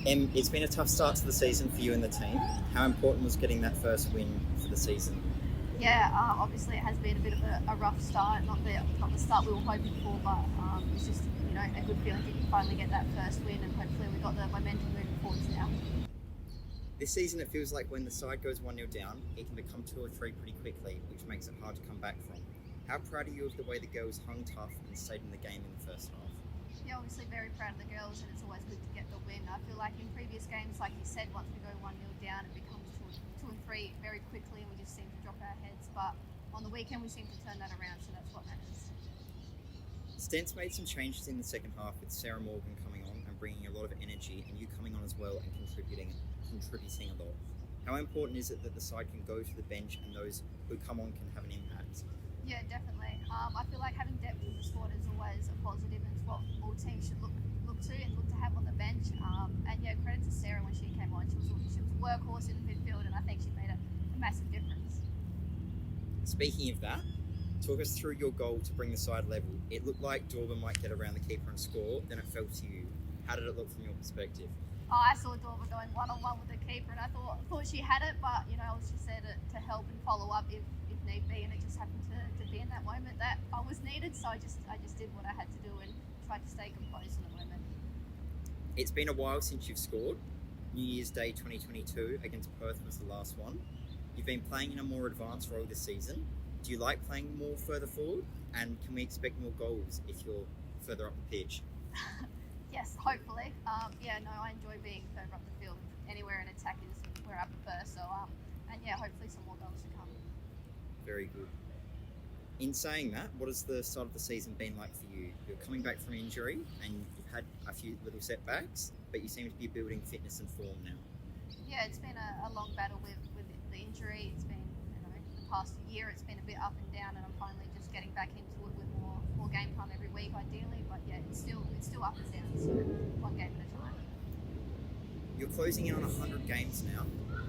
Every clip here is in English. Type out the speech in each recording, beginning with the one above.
It's been a tough start to the season for you and the team. How important was getting that first win for the season? Yeah, obviously it has been a bit of a rough start, not the start we were hoping for, but it's just a good feeling to finally get that first win, and hopefully we got the momentum moving forwards now. This season, it feels like when the side goes 1-0 down, it can become 2 or 3 pretty quickly, which makes it hard to come back from. How proud are you of the way the girls hung tough and stayed in the game in the first half? Yeah, obviously very proud of the girls, and it's always good to get the win. I feel like in previous games, like you said, once we go 1-0 down, it becomes two and three very quickly, and we just seem to drop our heads. But on the weekend, we seem to turn that around, so that's what matters. Stent's made some changes in the second half with Sarah Morgan coming on and bringing a lot of energy, and you coming on as well and contributing a lot. How important is it that the side can go to the bench and those who come on can have an impact? Yeah, definitely. I feel like having depth in the squad is always a positive, and it's what all teams should look to and look to have on the bench. And yeah, credit to Sarah when she came on. She was a workhorse in the midfield, and I think she made a massive difference. Speaking of that, talk us through your goal to bring the side level. It looked like Dorba might get around the keeper and score, then it fell to you. How did it look from your perspective? I saw Dorba going one-on-one with the keeper, and I thought she had it, but I was just there to help and follow up if need be, and it just happened to be in that moment that I was needed, so I just did what I had to do and tried to stay composed in the moment. It's been a while since you've scored. New Year's Day 2022 against Perth was the last one. You've been playing in a more advanced role this season. Do you like playing more further forward? And can we expect more goals if you're further up the pitch? Yes, hopefully. I enjoy being further up the field. Anywhere in attack is where I prefer. So, hopefully some more goals to come. Very good. In saying that, what has the start of the season been like for you? You're coming back from injury and you've had a few little setbacks, but you seem to be building fitness and form now. Yeah, it's been a long battle with the injury. It's been, the past year it's been a bit up and down, and I'm finally just getting back into it with more game time every week ideally, but yeah, it's still up and down, so one game at a time. You're closing in on 100 games now.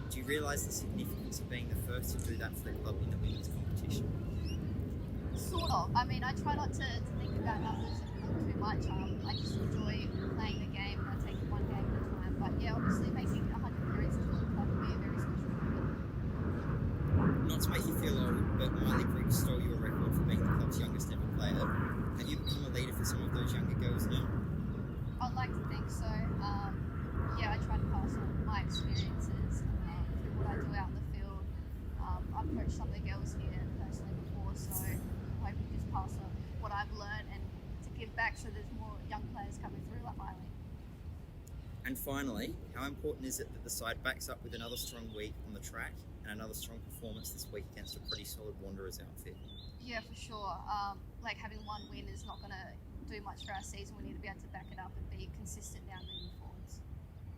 Do you realise the significance of being the first to do that for the club in the women's competition? Sort of. I mean, I try not to think about numbers too much. I just enjoy playing the game, and I take it one game at a time. But yeah, obviously making 100 appearances for the club will be a very special moment. Not to make you feel old, but Miley Briggs stole your record for being the club's youngest ever player. Have you become a leader for some of those younger girls now? I'd like to think so. I try to pass on my experiences through what I do out in the field. I've coached some of the girls here personally before, so I hope to just pass on what I've learned and to give back so there's more young players coming through like Miley. And finally, how important is it that the side backs up with another strong week on the track and another strong performance this week against a pretty solid Wanderers outfit? Yeah, for sure. Having one win is not going to do much for our season. We need to be able to back it up and be consistent now moving forwards.